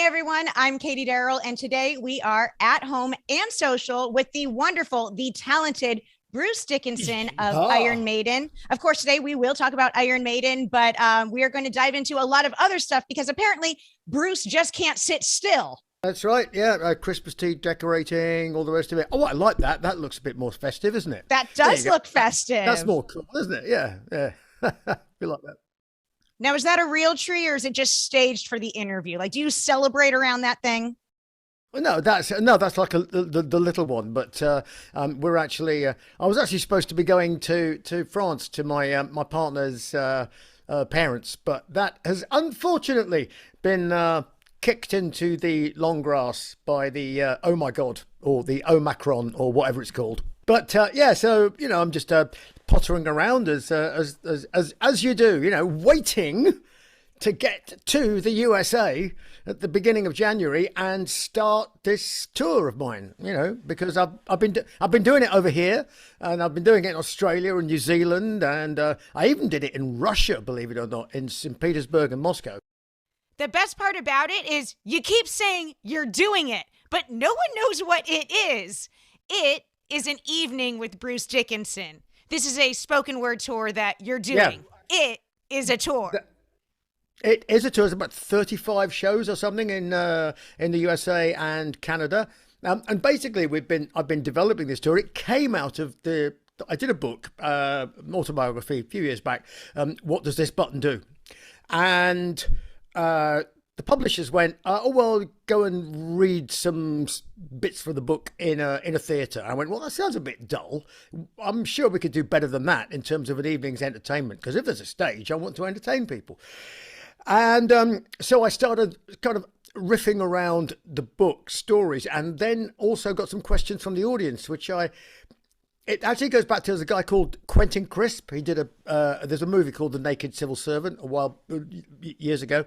everyone. I'm Katie Daryl, and today we are at home and social with the wonderful, the talented Bruce Dickinson of Iron Maiden. Of course, today we will talk about Iron Maiden, but we are going to dive into a lot of other stuff because apparently Bruce just can't sit still. That's right. Yeah, Christmas tree decorating, all the rest of it. Oh, I like that. That looks a bit more festive, isn't it? That does look festive. That's more cool, isn't it? Yeah, yeah. I feel like that. Now, is that a real tree or is it just staged for the interview? Like, do you celebrate around that thing? Well, no, that's like the little one. But we're actually. I was actually supposed to be going to France to my partner's parents, but that has unfortunately been kicked into the long grass by the oh my god, or the Omicron, or whatever it's called. But yeah, so I'm just pottering around as you do, waiting to get to the USA at the beginning of January and start this tour of mine. Because I've been doing it over here, and I've been doing it in Australia and New Zealand, and I even did it in Russia, believe it or not, in St. Petersburg and Moscow. The best part about it is you keep saying you're doing it, but no one knows what it is. It is an evening with Bruce Dickinson. This is a spoken word tour that you're doing. Yeah. It is a tour. It is a tour. It's about 35 shows or something in the USA and Canada. And basically, I've been developing this tour. It came out of I did a book, autobiography, a few years back. What does this button do? And the publishers went, oh, well, go and read some bits for the book in a theatre. I went, well, that sounds a bit dull. I'm sure we could do better than that in terms of an evening's entertainment, because if there's a stage, I want to entertain people. And so I started kind of riffing around the book stories, and then also got some questions from the audience, it actually goes back to there's a guy called Quentin Crisp. He did there's a movie called The Naked Civil Servant years ago.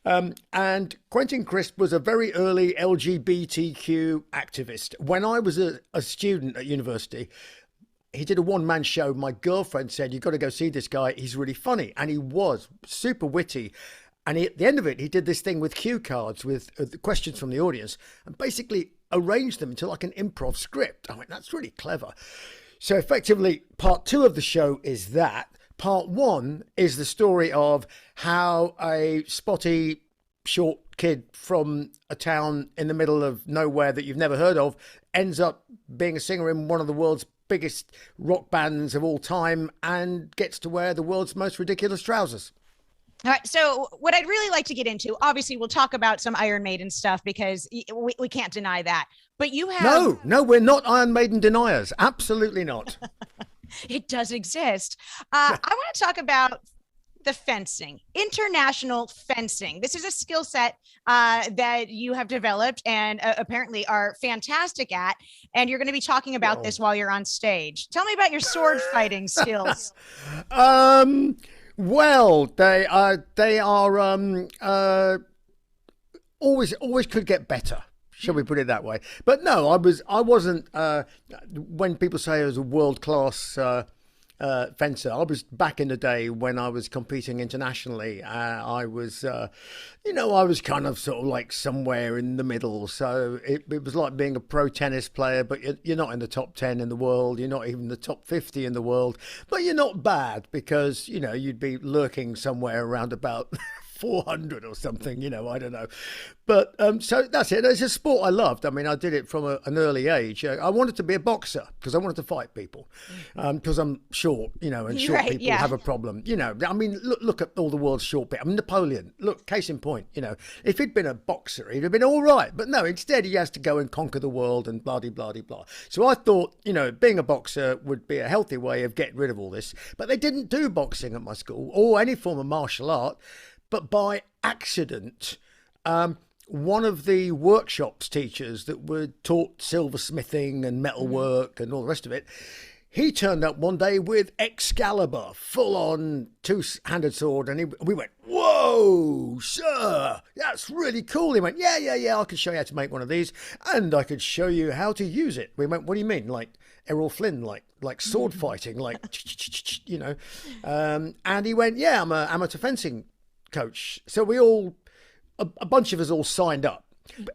And Quentin Crisp was a very early LGBTQ activist. When I was a student at university, he did a one-man show. My girlfriend said, you've got to go see this guy. He's really funny. And he was super witty. And at the end of it, he did this thing with cue cards with the questions from the audience and basically arranged them into like an improv script. I went, that's really clever. So effectively, part two of the show is that. Part one is the story of how a spotty, short kid from a town in the middle of nowhere that you've never heard of ends up being a singer in one of the world's biggest rock bands of all time and gets to wear the world's most ridiculous trousers. All right. So what I'd really like to get into, obviously, we'll talk about some Iron Maiden stuff because we can't deny that. But you have... No, we're not Iron Maiden deniers. Absolutely not. It does exist. I want to talk about the fencing, international fencing. This is a skill set that you have developed and apparently are fantastic at. And you're going to be talking about this while you're on stage. Tell me about your sword fighting skills. Well, they are always could get better. Shall we put it that way? But no, I wasn't. When people say I was a world-class fencer, I was back in the day when I was competing internationally. I was, I was kind of sort of like somewhere in the middle. So it was like being a pro tennis player, but you're not in the top 10 in the world. You're not even the top 50 in the world, but you're not bad because, you'd be lurking somewhere around about 400 or something, I don't know. But so that's it. It's a sport I loved. I mean, I did it from an early age. I wanted to be a boxer because I wanted to fight people because I'm short, and short people have a problem. I mean, look at all the world's short people. I mean, Napoleon, look, case in point, if he'd been a boxer, he'd have been all right. But no, instead he has to go and conquer the world and blah, blah, blah, blah. So I thought, being a boxer would be a healthy way of getting rid of all this. But they didn't do boxing at my school or any form of martial art. But by accident, one of the workshops teachers that were taught silversmithing and metalwork and all the rest of it, he turned up one day with Excalibur, full-on two-handed sword, and we went, whoa, sir, that's really cool. He went, yeah, I can show you how to make one of these, and I could show you how to use it. We went, what do you mean? Like Errol Flynn, like sword fighting, like, and he went, yeah, I'm an amateur fencing coach. So we all a bunch of us all signed up.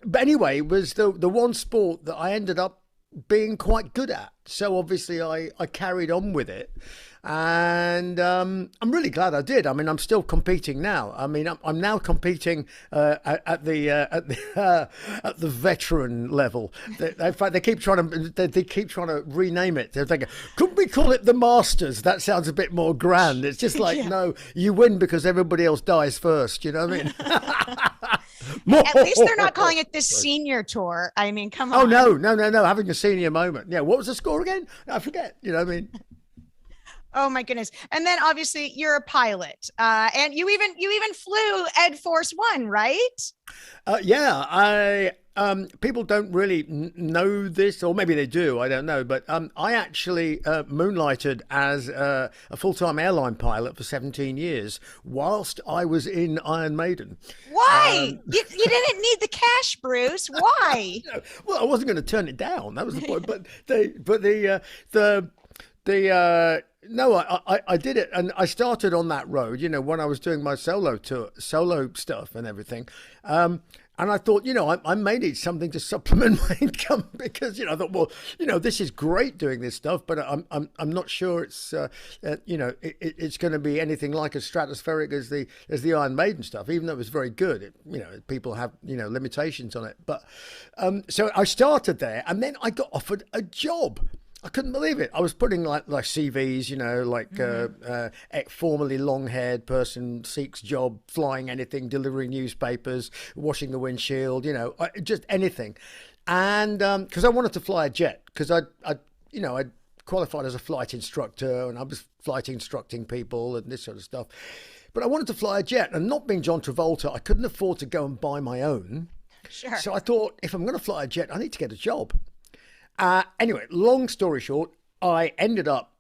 But anyway, it was the one sport that I ended up being quite good at. So obviously I carried on with it. And I'm really glad I did. I mean, I'm still competing now. I mean, I'm now competing at the veteran level. In fact, they keep trying to rename it. They're thinking, could we call it the Masters? That sounds a bit more grand. It's just like, no, you win because everybody else dies first. You know what I mean? At least they're not calling it the senior tour. I mean, come on. Oh no! Having a senior moment. Yeah. What was the score again? I forget. You know what I mean? Oh my goodness. And then obviously you're a pilot. And you even flew Ed Force One, right? Yeah, people don't really know this, or maybe they do, I don't know. But I actually moonlighted as a full-time airline pilot for 17 years whilst I was in Iron Maiden. Why? You didn't need the cash, Bruce. Why? Well, I wasn't going to turn it down. That was the point. No, I did it, and I started on that road, you know, when I was doing my solo stuff and everything. And I thought, you know, I may need something to supplement my income because, you know, I thought, well, you know, this is great doing this stuff, but I'm not sure it's, you know, it's going to be anything like as stratospheric as the Iron Maiden stuff, even though it was very good. You know, people have, you know, limitations on it. But so I started there, and then I got offered a job. I couldn't believe it. I was putting like CVs, you know, like formerly long-haired person seeks job, flying anything, delivering newspapers, washing the windshield, you know, just anything. And because I wanted to fly a jet, because I qualified as a flight instructor, and I was flight instructing people and this sort of stuff. But I wanted to fly a jet, and not being John Travolta, I couldn't afford to go and buy my own. Sure. So I thought, if I'm going to fly a jet, I need to get a job. Anyway, long story short, I ended up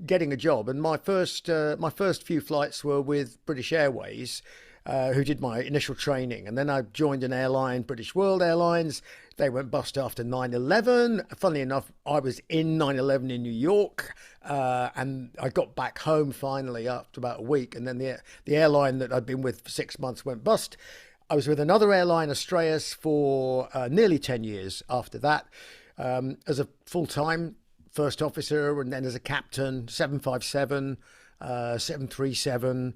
getting a job, and my first few flights were with British Airways, who did my initial training, and then I joined an airline, British World Airlines. They went bust after 9/11. Funnily enough, I was in 9/11 in New York, and I got back home finally after about a week, and then the airline that I'd been with for 6 months went bust. I was with another airline, Australis, for nearly 10 years after that. As a full-time first officer, and then as a captain, 757, 737.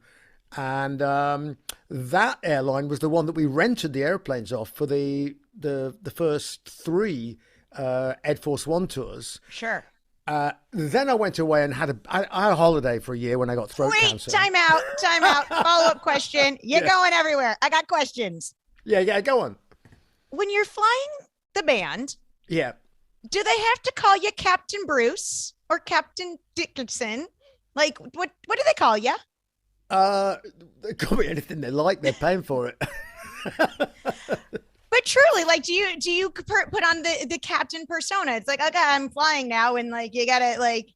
And that airline was the one that we rented the airplanes off for the first three Ed Force One tours. Sure. Then I went away and had a holiday for a year when I got throat cancer. Time out. Follow-up question. You're going everywhere. I got questions. Yeah, go on. When you're flying the band, yeah, do they have to call you Captain Bruce or Captain Dickinson? Like, what do they call you? They call me anything they like. They're paying for it. But truly, like, do you put on the captain persona? It's like, okay, I'm flying now, and like, you gotta like,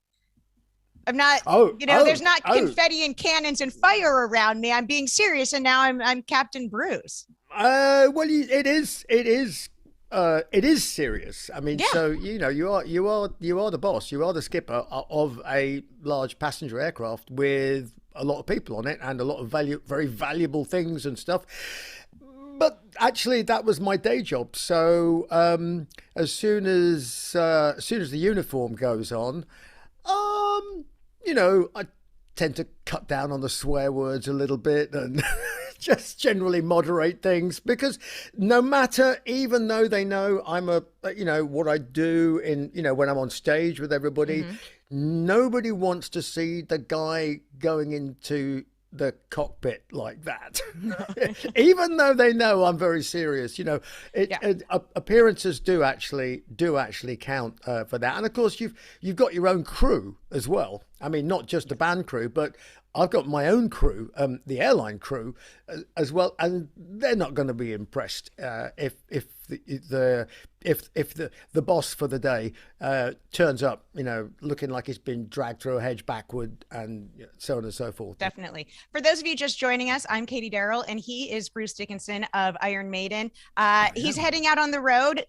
I'm not, there's not confetti and cannons and fire around me. I'm being serious, and now I'm Captain Bruce. Well, it is serious. I mean, yeah. So you know, you are the boss. You are the skipper of a large passenger aircraft with a lot of people on it and a lot of very valuable things and stuff. But actually, that was my day job. So as soon as the uniform goes on, you know, I tend to cut down on the swear words a little bit and just generally moderate things, because no matter, even though they know I'm what I do in, you know, when I'm on stage with everybody, nobody wants to see the guy going into the cockpit like that. Even though they know I'm very serious, you know, appearances do actually count for that. And of course, you've got your own crew as well. I mean, not just the band crew, but I've got my own crew, the airline crew as well, and they're not going to be impressed if the boss for the day turns up, you know, looking like he's been dragged through a hedge backward, and so on and so forth. Definitely. For those of you just joining us, I'm Katie Daryl, and he is Bruce Dickinson of Iron Maiden. He's heading out on the road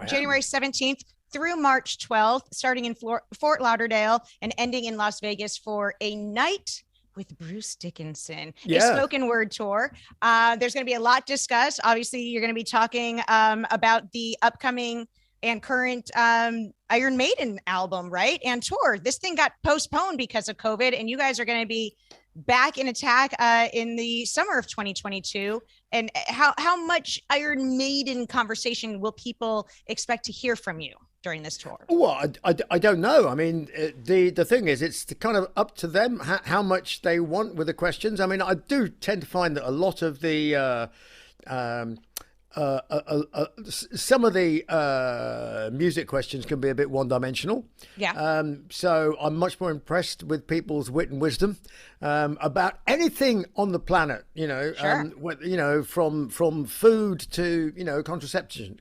January 17th through March 12th, starting in Fort Lauderdale and ending in Las Vegas for a night with Bruce Dickinson, a Yeah. spoken word tour. There's going to be a lot discussed. Obviously, you're going to be talking about the upcoming and current Iron Maiden album, right? And tour. This thing got postponed because of COVID, and you guys are going to be back in attack in the summer of 2022. And how much Iron Maiden conversation will people expect to hear from you during this tour? Well, I don't know. I mean, the thing is, it's kind of up to them how much they want with the questions. I mean, I do tend to find that a lot of the some of the music questions can be a bit one-dimensional. Yeah. So I'm much more impressed with people's wit and wisdom about anything on the planet. Sure. From food to contraception.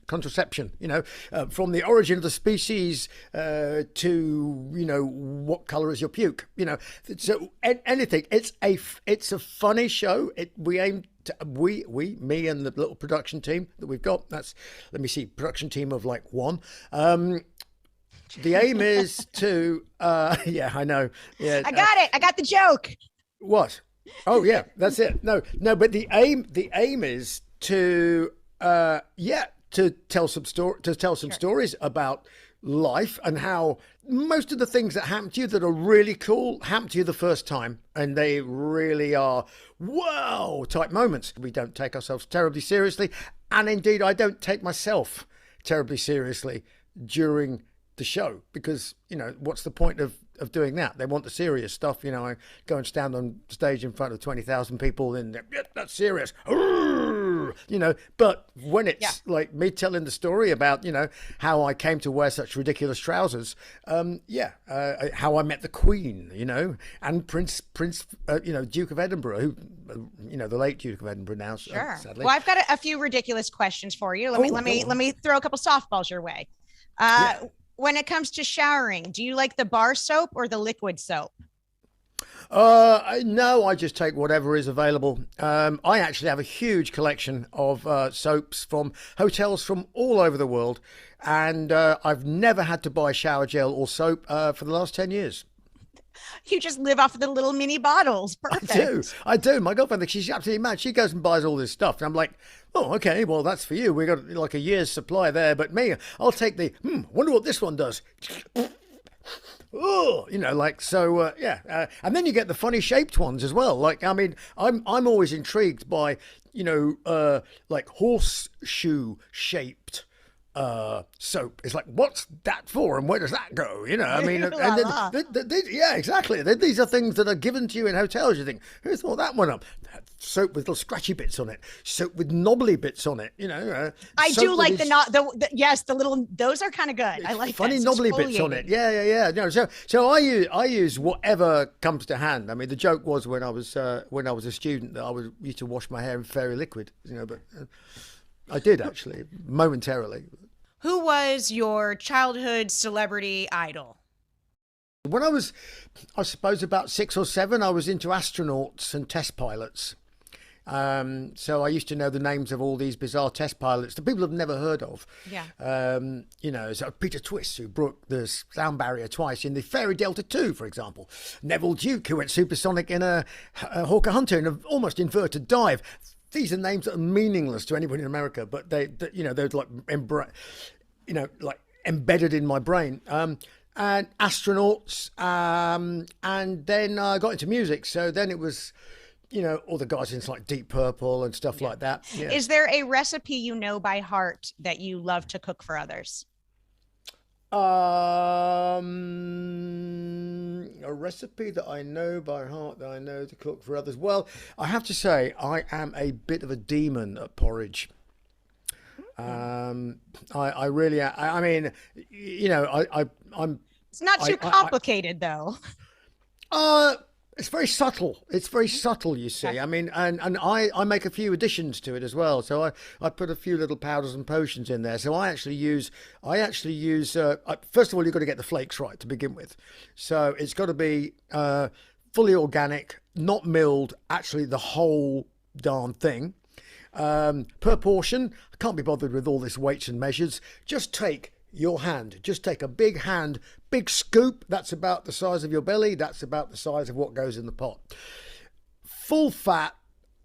From the origin of the species to what color is your puke. So anything. It's a funny show. Me and the little production team that we've got, production team of like one. The aim is to, yeah, I know. Yeah. I got it. I got the joke. What? Oh yeah, that's it. No, but the aim is to, to tell some stories about life and how most of the things that happen to you that are really cool happen to you the first time, and they really are whoa type moments. We don't take ourselves terribly seriously, and indeed I don't take myself terribly seriously during the show, because what's the point of doing that? They want the serious stuff. I go and stand on stage in front of 20,000 people and that's serious. But when it's like me telling the story about how I came to wear such ridiculous trousers, how I met the Queen, and Prince Duke of Edinburgh, who the late Duke of Edinburgh now. Sure. Sadly. Well, I've got a few ridiculous questions for you. Let me throw a couple softballs your way. When it comes to showering, do you like the bar soap or the liquid soap? No, I just take whatever is available. I actually have a huge collection of soaps from hotels from all over the world, and I've never had to buy shower gel or soap for the last 10 years. You just live off of the little mini bottles. Perfect. I do. My girlfriend thinks she's absolutely mad. She goes and buys all this stuff. And I'm like, oh, okay, well, that's for you. We got like a year's supply there. But me, I'll take the, wonder what this one does. Oh, and then you get the funny shaped ones as well. Like, I mean, I'm always intrigued by, like horseshoe shaped soap. It's like, what's that for and where does that go? I mean, yeah, exactly. These are things that are given to you in hotels. You think, who thought that one up? Soap with little scratchy bits on it, soap with knobbly bits on it. I do like the little, those are kind of good. I like funny knobbly bits on it. Yeah. No, so I use whatever comes to hand. I mean, the joke was when I was a student that I used to wash my hair in fairy liquid. But I did actually momentarily. Who was your childhood celebrity idol? When I suppose about 6 or 7, I was into astronauts and test pilots. So I used to know the names of all these bizarre test pilots that people have never heard of. Yeah. So Peter Twist, who broke the sound barrier twice in the Fairy Delta 2, for example. Neville Duke, who went supersonic in a Hawker Hunter in an almost inverted dive. These are names that are meaningless to anybody in America, but they're like like embedded in my brain. And astronauts, and then I got into music. So then it was, all the guys in like Deep Purple and stuff like that. Yeah. Is there a recipe you know by heart that you love to cook for others? A recipe that I know by heart that I know to cook for others. Well, I have to say I am a bit of a demon at porridge. I really, I mean, I'm. It's not too complicated though. It's very subtle. It's very subtle, you see. I mean, and I make a few additions to it as well. So I put a few little powders and potions in there. So I actually use first of all, you've got to get the flakes right to begin with. So it's got to be fully organic, not milled, actually the whole darn thing. Per portion, I can't be bothered with all this weights and measures. Just take your hand. Just take a big hand, big scoop. That's about the size of your belly. That's about the size of what goes in the pot. Full fat,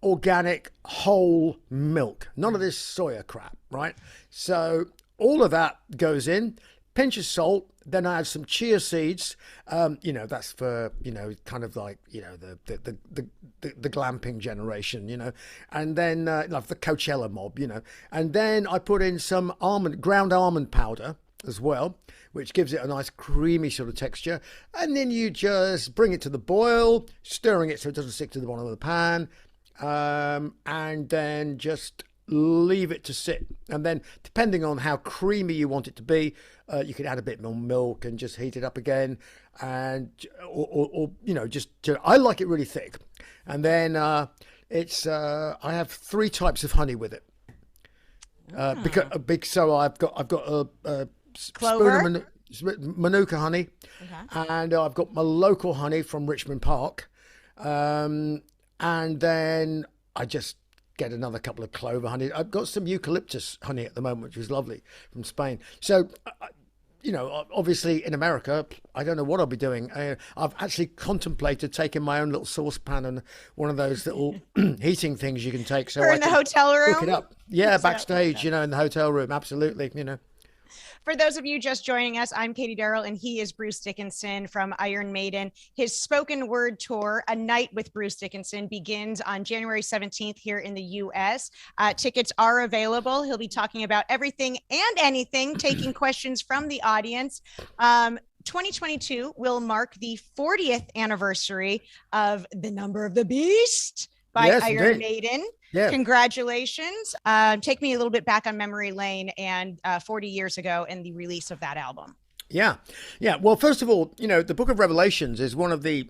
organic, whole milk. None of this soya crap, right? So all of that goes in. Pinch of salt. Then I add some chia seeds. That's for, kind of like, the glamping generation, and then like the Coachella mob, and then I put in some ground almond powder as well, which gives it a nice creamy sort of texture. And then you just bring it to the boil, stirring it so it doesn't stick to the bottom of the pan, and then just leave it to sit. And then depending on how creamy you want it to be, you can add a bit more milk and just heat it up again, and I like it really thick. And then I have 3 types of honey with it, so I've got a Clover? spoon of Manuka honey, and I've got my local honey from Richmond Park, and then I just get another couple of clover honey. I've got some eucalyptus honey at the moment, which is lovely, from Spain. So, obviously in America, I don't know what I'll be doing. I've actually contemplated taking my own little saucepan and one of those little heating things you can take. So or in the hotel room? Cook it up. Yeah, backstage, in the hotel room. Absolutely, For those of you just joining us, I'm Katie Daryl, and he is Bruce Dickinson from Iron Maiden. His spoken word tour, A Night with Bruce Dickinson, begins on January 17th here in the U.S. Tickets are available. He'll be talking about everything and anything, taking questions from the audience. 2022 will mark the 40th anniversary of The Number of the Beast by Iron Maiden. Yeah. Congratulations. Take me a little bit back on memory lane and 40 years ago and the release of that album. Yeah. Well, first of all, the book of Revelations is one of the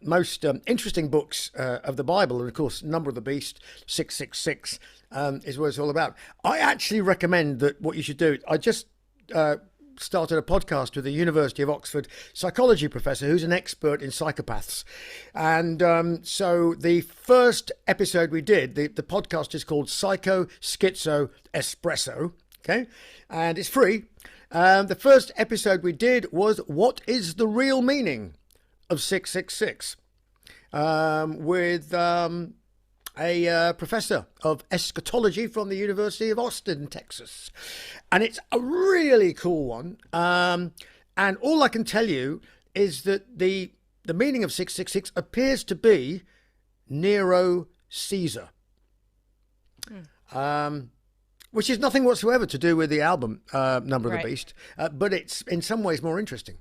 most interesting books of the Bible. And of course, Number of the Beast, 666, is what it's all about. I actually recommend that what you should do, I just started a podcast with a University of Oxford psychology professor who's an expert in psychopaths. And so the first episode we did, the podcast is called Psycho Schizo Espresso. Okay. And it's free. The first episode we did was What is the Real Meaning of 666? With a professor of eschatology from the University of Austin, Texas. And it's a really cool one. And all I can tell you is that the meaning of 666 appears to be Nero Caesar. Which is nothing whatsoever to do with the album Number of the Beast, but it's in some ways more interesting.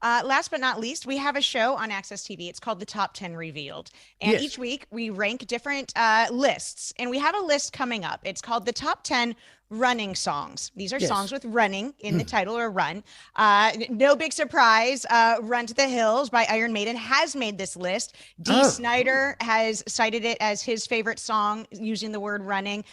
Last but not least, we have a show on AXS TV. It's called The Top 10 Revealed. And each week we rank different lists. And we have a list coming up. It's called The Top 10 Running Songs. These are songs with running in the title, or run. No big surprise. Run to the Hills by Iron Maiden has made this list. Dee Snider has cited it as his favorite song using the word running.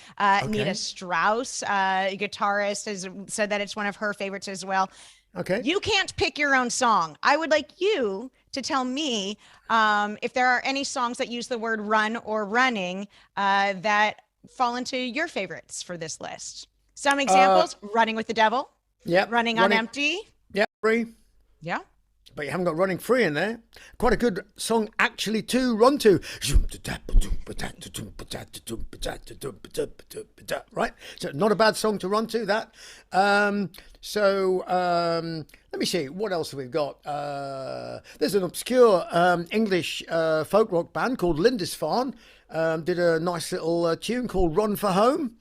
Nita Strauss, guitarist, has said that it's one of her favorites as well. Okay. You can't pick your own song. I would like you to tell me if there are any songs that use the word run or running that fall into your favorites for this list. Some examples: Running with the Devil. Yeah. Running on Empty. Yeah. Free. Yeah. But you haven't got Running Free in there. Quite a good song actually to run to. Right? So not a bad song to run to, that. Let me see. What else have we got? There's an obscure English folk rock band called Lindisfarne. Did a nice little tune called Run for Home.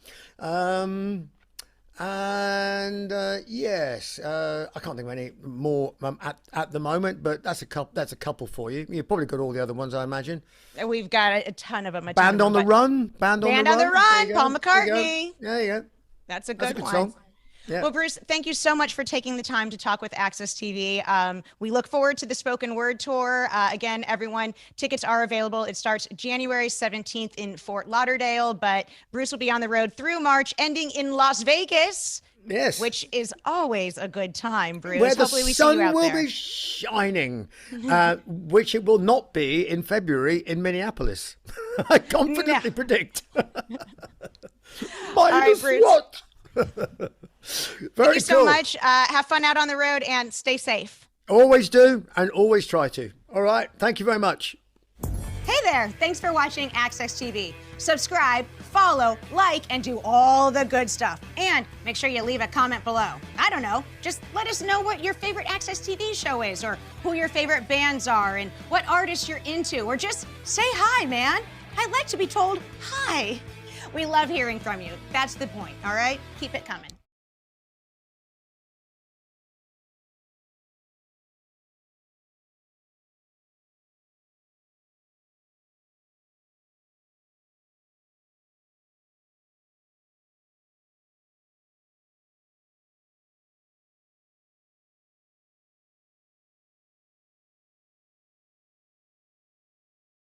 Yes, I can't think of any more at the moment, but that's a couple for you. You've probably got all the other ones, I imagine. We've got a ton of them. Band on the Run. Band on the Run. Paul McCartney. There you go. That's a good one. Song. Yeah. Well, Bruce, thank you so much for taking the time to talk with AXS TV. We look forward to the spoken word tour. Again, everyone, tickets are available. It starts January 17th in Fort Lauderdale, but Bruce will be on the road through March, ending in Las Vegas. Yes. Which is always a good time, Bruce. Where the Hopefully we see you sun out will there. be shining, which it will not be in February in Minneapolis. I confidently predict. All right, Bruce. What? Thank you so much. Have fun out on the road and stay safe. Always do and always try to. All right. Thank you very much. Hey there. Thanks for watching AXS TV. Subscribe, follow, like, and do all the good stuff. And make sure you leave a comment below. I don't know. Just let us know what your favorite AXS TV show is, or who your favorite bands are, and what artists you're into, or just say hi, man. I like to be told hi. We love hearing from you. That's the point, all right? Keep it coming.